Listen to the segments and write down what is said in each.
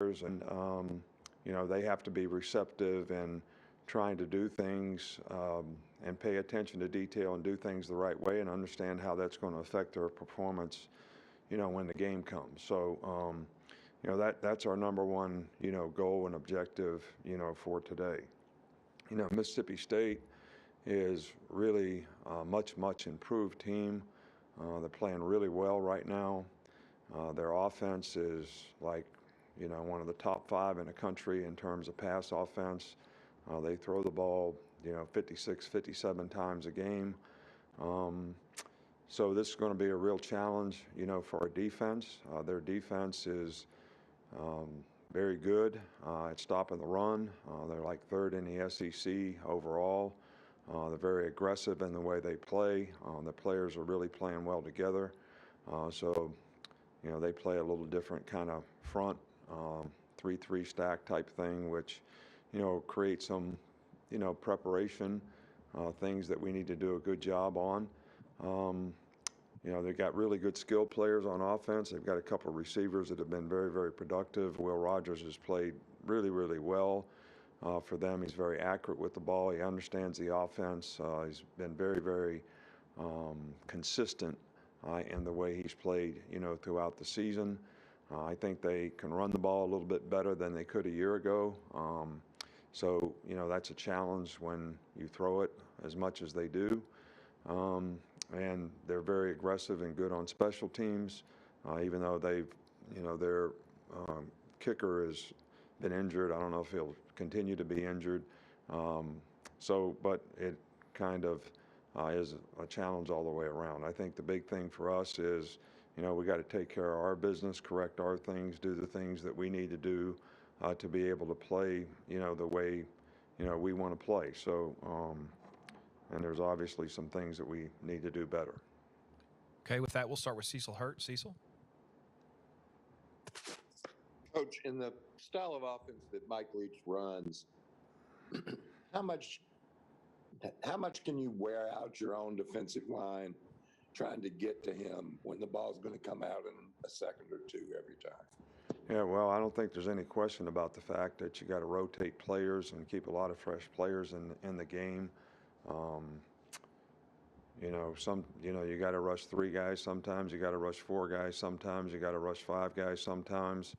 and they have to be receptive and trying to do things and pay attention to detail and do things the right way and understand how that's going to affect their performance, when the game comes. So, that's our number one, goal and objective, for today. Mississippi State is really a much improved team. They're playing really well right now. Their offense is like, one of the top 5 in the country in terms of pass offense. They throw the ball, 56, 57 times a game. So this is going to be a real challenge, for our defense. Their defense is very good at stopping the run. They're like 3rd in the SEC overall. They're very aggressive in the way they play. The players are really playing well together. So, they play a little different kind of front, 3-3 stack type thing, which, creates some, preparation, things that we need to do a good job on. They've got really good skilled players on offense. They've got a couple of receivers that have been very productive. Will Rogers has played really well for them. He's very accurate with the ball. He understands the offense. He's been very consistent in the way he's played, throughout the season. I think they can run the ball a little bit better than they could a year ago. So, that's a challenge when you throw it as much as they do. And they're very aggressive and good on special teams, even though their kicker has been injured. I don't know if he'll continue to be injured. But it kind of is a challenge all the way around. I think the big thing for us is, we got to take care of our business, correct our things, do the things that we need to do to be able to play, the way, we want to play. So, and there's obviously some things that we need to do better. Okay, with that, we'll start with Cecil Hurt. Cecil? Coach, in the style of offense that Mike Leach runs, how much can you wear out your own defensive line trying to get to him when the ball's going to come out in a second or two every time? Yeah, well, I don't think there's any question about the fact that you got to rotate players and keep a lot of fresh players in the game. You got to rush 3 guys. Sometimes you got to rush 4 guys. Sometimes you got to rush 5 guys. Sometimes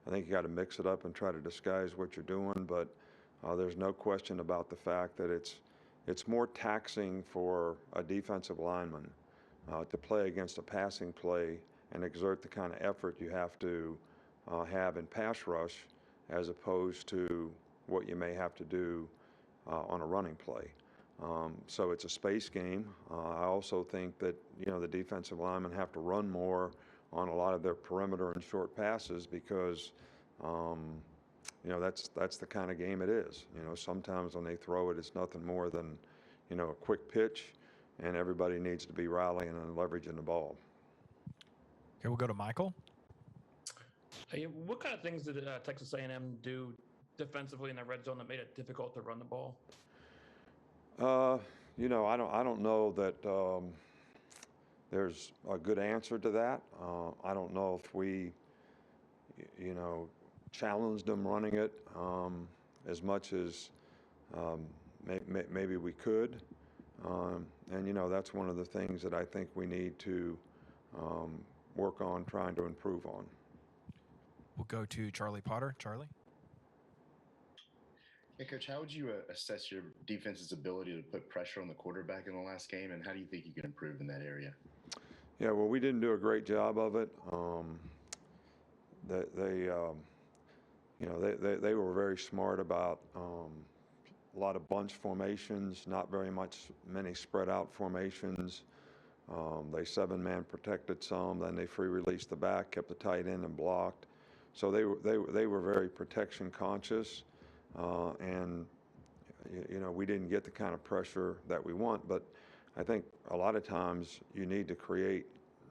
I think you got to mix it up and try to disguise what you're doing. But there's no question about the fact that it's more taxing for a defensive lineman to play against a passing play and exert the kind of effort you have to have in pass rush as opposed to what you may have to do on a running play. So it's a space game. I also think that, the defensive linemen have to run more on a lot of their perimeter and short passes because, that's the kind of game it is. Sometimes when they throw it, it's nothing more than, a quick pitch, and everybody needs to be rallying and leveraging the ball. Okay, we'll go to Michael. Hey, what kind of things did Texas A&M do defensively in the red zone that made it difficult to run the ball? I don't know that there's a good answer to that. I don't know if we, challenged them running it as much as maybe we could. And that's one of the things that I think we need to work on trying to improve on. We'll go to Charlie Potter. Charlie? Hey, Coach, how would you assess your defense's ability to put pressure on the quarterback in the last game, and how do you think you can improve in that area? Yeah, well, we didn't do a great job of it. They were very smart about a lot of bunch formations, not many spread out formations. They 7-man protected some, then they free released the back, kept the tight end and blocked. So they were very protection conscious. And we didn't get the kind of pressure that we want, but I think a lot of times you need to create,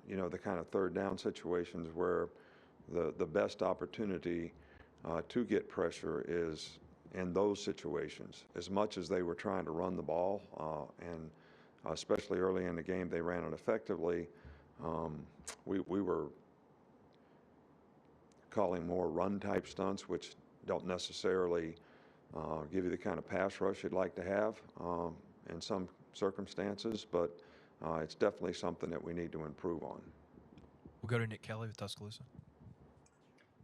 the kind of 3rd down situations where the best opportunity to get pressure is in those situations. As much as they were trying to run the ball, and especially early in the game, they ran it effectively. We were calling more run-type stunts, which don't necessarily give you the kind of pass rush you'd like to have in some circumstances, but it's definitely something that we need to improve on. We'll go to Nick Kelly with Tuscaloosa.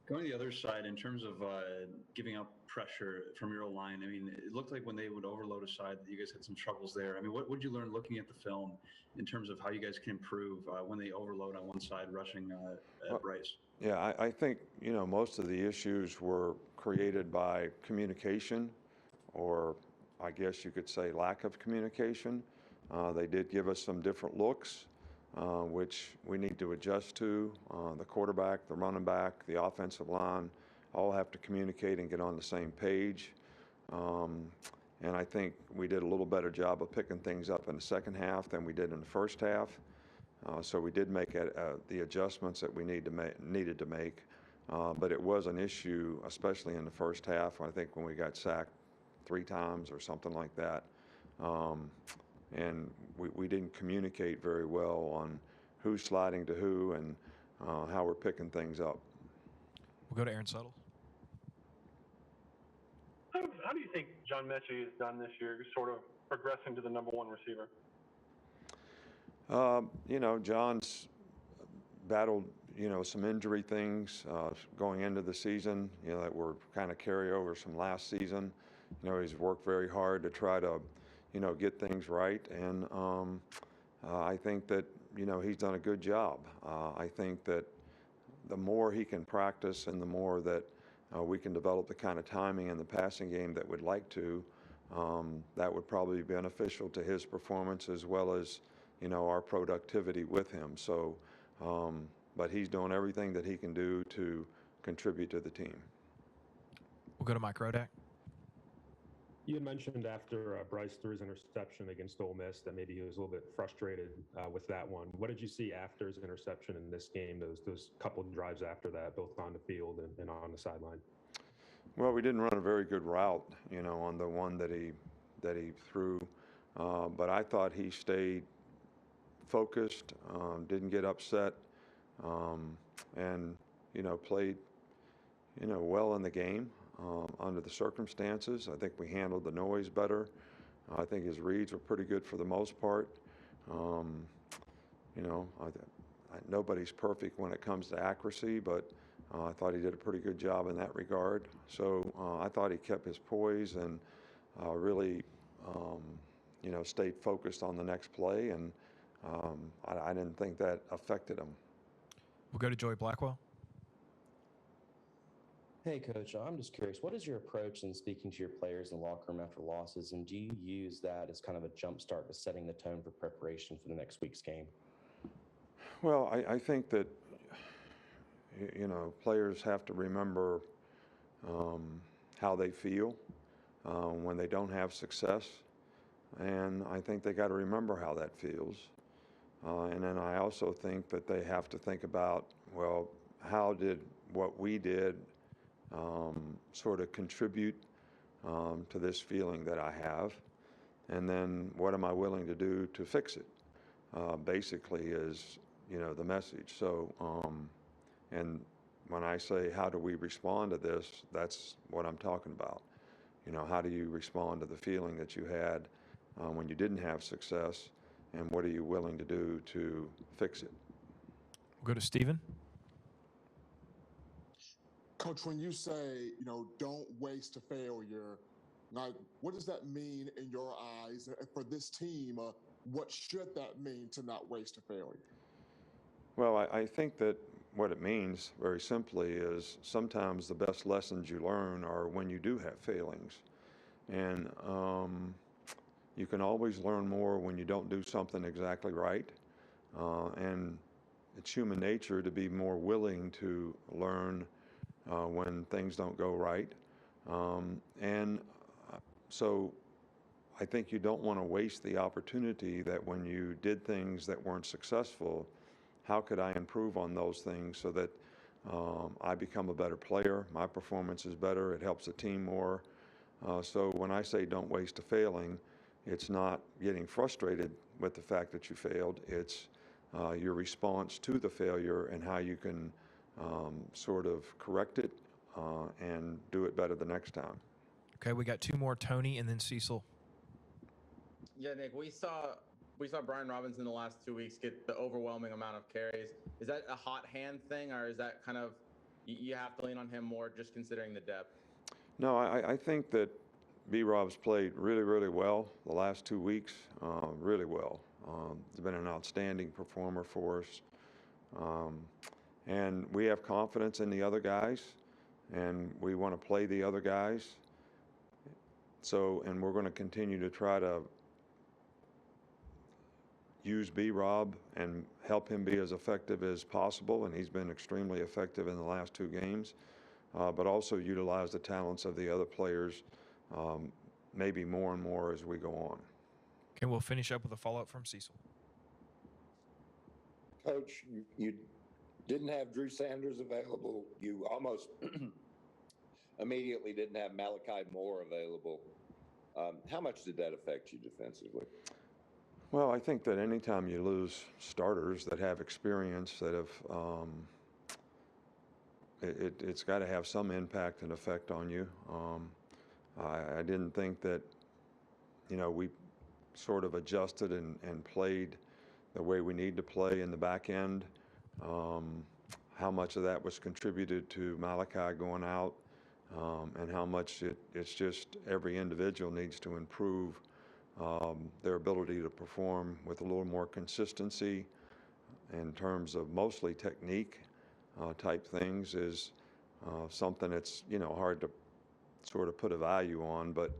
Going the other side, in terms of giving up pressure from your line, I mean, it looked like when they would overload a side that you guys had some troubles there. I mean, what did you learn looking at the film in terms of how you guys can improve when they overload on one side rushing Bryce? Yeah, I think, most of the issues were created by communication, or I guess you could say lack of communication. They did give us some different looks, which we need to adjust to. The quarterback, the running back, the offensive line all have to communicate and get on the same page. And I think we did a little better job of picking things up in the second half than we did in the first half. So we did make the adjustments that we needed to make. But it was an issue, especially in the first half, I think when we got sacked 3 times or something like that. And we didn't communicate very well on who's sliding to who and how we're picking things up. We'll go to Aaron Suttles. How do you think John Mechie has done this year, sort of progressing to the number 1 receiver? John's battled, some injury things going into the season, that were kind of carryovers from last season. He's worked very hard to try to, get things right. And I think that, he's done a good job. I think that the more he can practice and the more that we can develop the kind of timing in the passing game that we'd like to, that would probably be beneficial to his performance as well as, our productivity with him. So, but he's doing everything that he can do to contribute to the team. We'll go to Mike Rodak. You had mentioned after Bryce threw his interception against Ole Miss that maybe he was a little bit frustrated with that one. What did you see after his interception in this game, those couple of drives after that, both on the field and on the sideline? Well, we didn't run a very good route, on the one that he threw. But I thought he stayed focused, didn't get upset, and, played, well in the game. Under the circumstances, I think we handled the noise better. I think his reads were pretty good for the most part. Nobody's perfect when it comes to accuracy, but I thought he did a pretty good job in that regard. So I thought he kept his poise and really, stayed focused on the next play, and I didn't think that affected him. We'll go to Joey Blackwell. Hey, Coach, I'm just curious, what is your approach in speaking to your players in the locker room after losses, and do you use that as kind of a jump start to setting the tone for preparation for the next week's game? Well, I think that, players have to remember how they feel when they don't have success, and I think they got to remember how that feels. And then I also think that they have to think about, well, how did what we did sort of contribute to this feeling that I have, and then what am I willing to do to fix it, basically is, the message. So, and when I say how do we respond to this, that's what I'm talking about. How do you respond to the feeling that you had when you didn't have success, and what are you willing to do to fix it? We'll go to Stephen. Coach, when you say, don't waste a failure, like, what does that mean in your eyes? And for this team, what should that mean to not waste a failure? Well, I think that what it means, very simply, is sometimes the best lessons you learn are when you do have failings. And you can always learn more when you don't do something exactly right. And it's human nature to be more willing to learn when things don't go right. So I think you don't want to waste the opportunity that when you did things that weren't successful, how could I improve on those things so that I become a better player, my performance is better, it helps the team more. So when I say don't waste a failing, it's not getting frustrated with the fact that you failed, it's your response to the failure and how you can sort of correct it and do it better the next time. Okay, we got two more, Tony and then Cecil. Yeah, Nick, we saw Brian Robinson the last 2 weeks get the overwhelming amount of carries. Is that a hot hand thing, or is that kind of you have to lean on him more just considering the depth? No, I think that B-Rob's played really, really well the last 2 weeks, really well. He's been an outstanding performer for us. And we have confidence in the other guys, and we want to play the other guys. So, and we're going to continue to try to use B-Rob and help him be as effective as possible, and he's been extremely effective in the last 2 games, but also utilize the talents of the other players maybe more and more as we go on. Okay, we'll finish up with a follow-up from Cecil. Coach, you didn't have Drew Sanders available. You almost immediately didn't have Malachi Moore available. How much did that affect you defensively? Well, I think that anytime you lose starters that have experience, that have, it's got to have some impact and effect on you. I didn't think that, we sort of adjusted and played the way we need to play in the back end. How much of that was contributed to Malachi going out, and how much it's just every individual needs to improve their ability to perform with a little more consistency in terms of mostly technique type things is something that's hard to sort of put a value on. But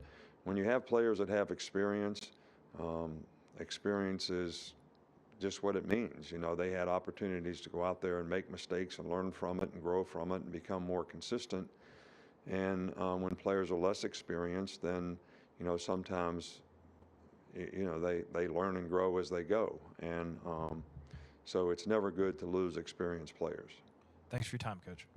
when you have players that have experience, experience is just what it means. They had opportunities to go out there and make mistakes and learn from it and grow from it and become more consistent. And when players are less experienced, then sometimes they learn and grow as they go. And so it's never good to lose experienced players. Thanks for your time, Coach.